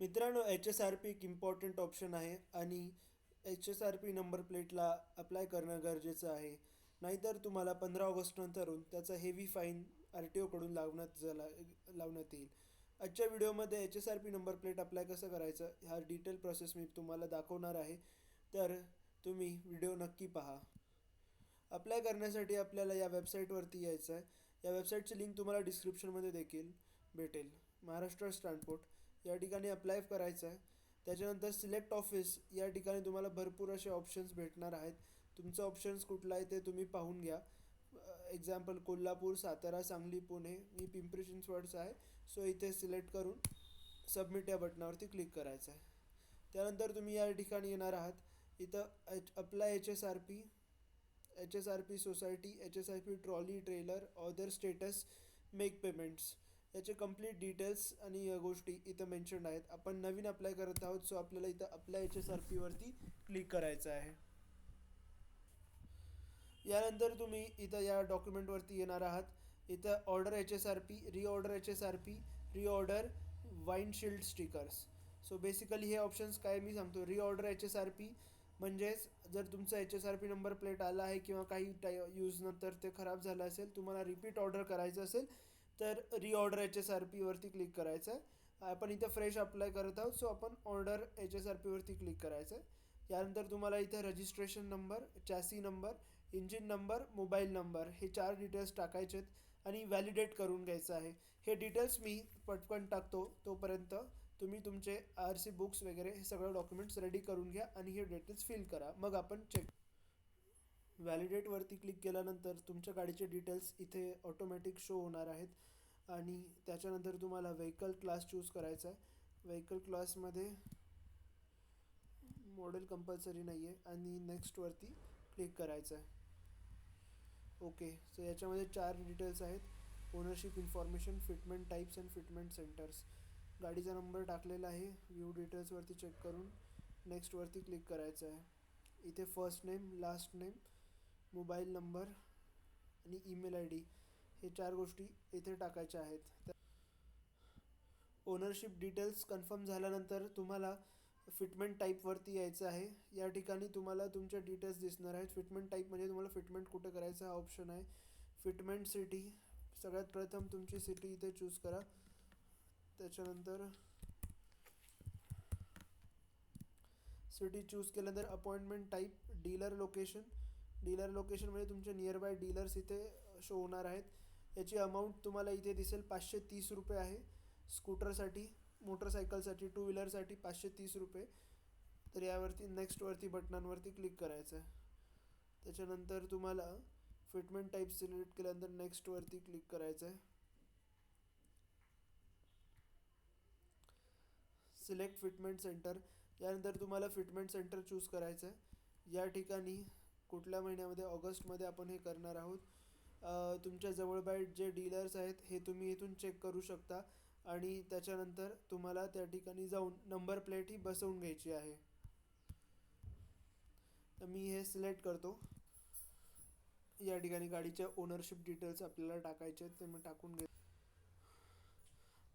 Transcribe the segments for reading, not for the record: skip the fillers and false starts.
मित्रांनो, HSRP एक important option आहे आणि HSRP नंबर प्लेटला अप्लाय करणं गरजेचं आहे. नाहीतर तुम्हाला 15 ऑगस्टनंतरून त्याचा हेवी फाईन RTOकडून लावण्यात येईल. आजच्या व्हिडिओमध्ये HSRP नंबर प्लेट अप्लाय कसं करायचं ह्या डिटेल प्रोसेस मी तुम्हाला दाखवणार आहे. तर तुम्ही व्हिडिओ नक्की पहा. अप्लाय करण्यासाठी आपल्याला या वेबसाईटवरती यायचं आहे. या वेबसाईटची लिंक तुम्हाला डिस्क्रिप्शनमध्ये देखील भेटेल. महाराष्ट्र ट्रान्सपोर्ट या ठिकाणी अप्लाय करायचं आहे. त्याच्यानंतर सिलेक्ट ऑफिस या ठिकाणी तुम्हाला भरपूर असे ऑप्शन्स भेटणार आहेत. तुमचं ऑप्शन्स कुठलं आहे ते तुम्ही पाहून घ्या. एक्झाम्पल कोल्हापूर, सातारा, सांगली, पुणे. मी पिंपरी चिंचवडचा आहे. सो इथे सिलेक्ट करून सबमिट या बटनावरती क्लिक करायचं आहे. त्यानंतर तुम्ही या ठिकाणी येणार आहात. इथं apply HSRP society, HSRP trolley, trailer, other status, make payments याचे कंप्लीट डिटेल्स आणि या गोष्टी इथं मेन्शन आहेत. आपण नवीन अप्लाय करत आहोत, सो आपल्याला इथं अप्लाय HSRPवरती क्लिक करायचं आहे. यानंतर तुम्ही इथं या डॉक्युमेंटवरती येणार आहात. इथं order HSRP, reorder HSRP, reorder windshield stickers. So basically हे ऑप्शन्स काय मी सांगतो. रीऑर्डर HSRP म्हणजेच जर तुमचा HSRP नंबर प्लेट आला आहे किंवा काही यूज नंतर ते खराब झालं असेल, तुम्हाला रिपीट ऑर्डर करायचं असेल तर रीऑर्डर HSRPवरती क्लिक करायचं आहे. आपण इथं फ्रेश अप्लाय करत आहोत, सो आपण ऑर्डर HSRPवरती क्लिक करायचं आहे. यानंतर तुम्हाला इथे registration number, chassis number, engine number, mobile number हे 4 डिटेल्स टाकायचे आहेत आणि व्हॅलिडेट करून घ्यायचं आहे. हे डिटेल्स मी पटकन टाकतो, तोपर्यंत तुम्ही तुमचे RC बुक्स वगैरे हे सगळं डॉक्युमेंट्स रेडी करून घ्या आणि हे डिटेल्स फिल करा. मग आपण चेक व्हॅलिडेटवरती क्लिक केल्यानंतर तुमच्या गाडीचे डिटेल्स इथे ऑटोमॅटिक शो होणार आहेत आणि त्याच्यानंतर तुम्हाला व्हेकल क्लास चूज करायचा आहे. व्हेकल क्लासमध्ये मॉडेल कंपल्सरी नाही आहे आणि नेक्स्टवरती क्लिक करायचं आहे. ओके, सो याच्यामध्ये 4 डिटेल्स आहेत. Ownership information, fitment types and fitment centres. गाडीचा नंबर टाकलेला आहे. व्ह्यू डिटेल्सवरती चेक करून नेक्स्टवरती क्लिक करायचं आहे. इथे first name, last name, mobile number आणि ईमेल ID हे 4 गोष्टी इथे टाकायच्या आहेत. ओनरशिप डिटेल्स कन्फर्म झाल्यानंतर तुम्हाला फिटमेंट टाईपवरती यायचं आहे. या ठिकाणी तुम्हाला तुमच्या डिटेल्स दिसणार आहेत. फिटमेंट टाईप म्हणजे तुम्हाला फिटमेंट कुठं करायचं हा ऑप्शन आहे. फिटमेंट सिटी, सगळ्यात प्रथम तुमची सिटी इथे चूज करा. त्याच्यानंतर सिटी चूज केल्यानंतर appointment type, dealer location. Dealer location म्हणजे तुमचे नियरबाय डीलर्स इथे शो होणार आहेत. याची अमाऊंट तुम्हाला इथे दिसेल, 530 रुपये आहे. स्कूटरसाठी, मोटरसायकलसाठी, टू व्हीलरसाठी 530 रुपये. तर यावरती नेक्स्टवरती बटनांवरती क्लिक करायचं आहे. त्याच्यानंतर तुम्हाला फिटमेंट टाईप सिलेक्ट केल्यानंतर नेक्स्टवरती क्लिक करायचं आहे. Select fitment centre. यानंतर तुम्हाला फिटमेंट सेंटर चूज करायचं आहे. या ठिकाणी कुठल्या महिन्यामध्ये, ऑगस्टमध्ये आपण हे करणार आहोत. तुमच्या जवळपास जे डीलर्स आहेत हे तुम्ही इथून चेक करू शकता आणि त्याच्यानंतर तुम्हाला त्या ठिकाणी जाऊन नंबर प्लेट ही बसवून घ्यायची आहे. तर मी हे सिलेक्ट करतो. या ठिकाणी गाडीच्या ओनरशिप डिटेल्स आपल्याला टाकायचे आहेत, ते मी टाकून घेतो.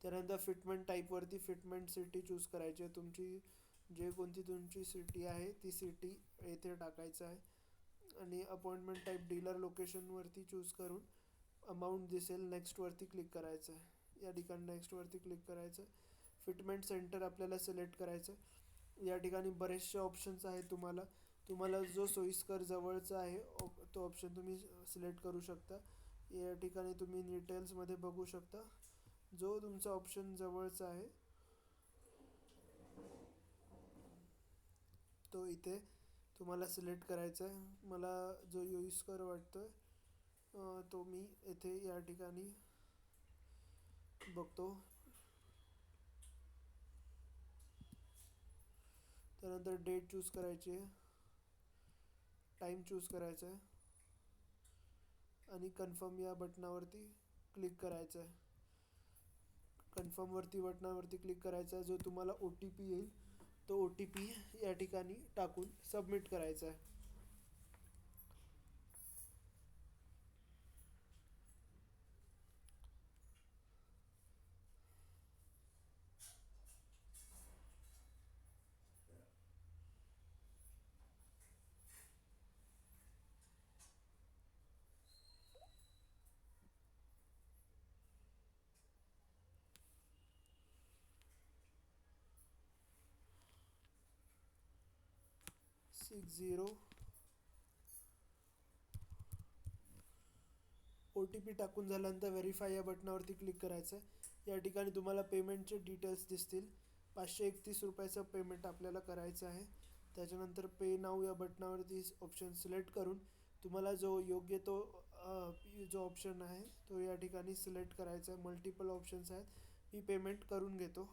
त्यानंतर फिटमेंट टाईपवरती फिटमेंट सिटी चूज करायची आहे. तुमची जे कोणती तुमची सिटी आहे ती सिटी येथे टाकायचं आहे आणि अपॉइंटमेंट टाईप डीलर लोकेशनवरती चूज करून अमाऊंट दिसेल, नेक्स्टवरती क्लिक करायचं आहे. या ठिकाणी नेक्स्टवरती क्लिक करायचं आहे. फिटमेंट सेंटर आपल्याला सिलेक्ट करायचं आहे. या ठिकाणी बरेचसे ऑप्शन्स आहेत. तुम्हाला जो सोयीस्कर जवळचा आहे तो ऑप्शन तुम्ही सिलेक्ट करू शकता. या ठिकाणी तुम्ही डिटेल्समध्ये बघू शकता. जो तुमचा ऑप्शन जवळचा आहे तो इथे तुम्हाला सिलेक्ट करायचा आहे. मला जो सोयीस्कर वाटतो तो मी इथे या ठिकाणी बघतो. त्यानंतर डेट चूज करायची आहे, टाईम चूज करायचा आहे आणि कन्फर्म या बटनावरती क्लिक करायचं आहे. कन्फर्मवरती बटनावरती क्लिक करायचा आहे. जो तुम्हाला OTP येईल तो OTP या ठिकाणी टाकून सबमिट करायचा आहे. 60. OTP टाकून झाल्यानंतर व्हेरीफाय या बटनावरती क्लिक करायचं आहे. या ठिकाणी तुम्हाला पेमेंटचे डिटेल्स दिसतील. 531 रुपयाचं पेमेंट आपल्याला करायचं आहे. त्याच्यानंतर पे नाऊ या बटनावरती ऑप्शन सिलेक्ट करून तुम्हाला जो योग्य तो जो ऑप्शन आहे तो या ठिकाणी सिलेक्ट करायचा आहे. मल्टिपल ऑप्शन्स आहेत. मी पेमेंट करून घेतो.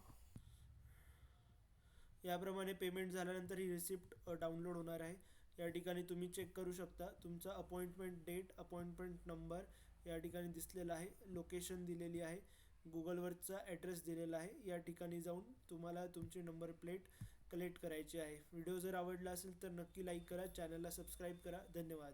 याप्रमाणे पेमेंट झाल्यानंतर ही रिसिप्ट डाउनलोड होणार आहे. या ठिकाणी तुम्ही चेक करू शकता. तुमचा अपॉइंटमेंट डेट, अपॉइंटमेंट नंबर या ठिकाणी दिसलेला आहे. लोकेशन दिलेली आहे. गुगलवरचा ॲड्रेस दिलेला आहे. या ठिकाणी जाऊन तुम्हाला तुमची नंबर प्लेट कलेक्ट करायची आहे. व्हिडिओ जर आवडला असेल तर नक्की लाईक करा, चॅनलला सबस्क्राईब करा. धन्यवाद.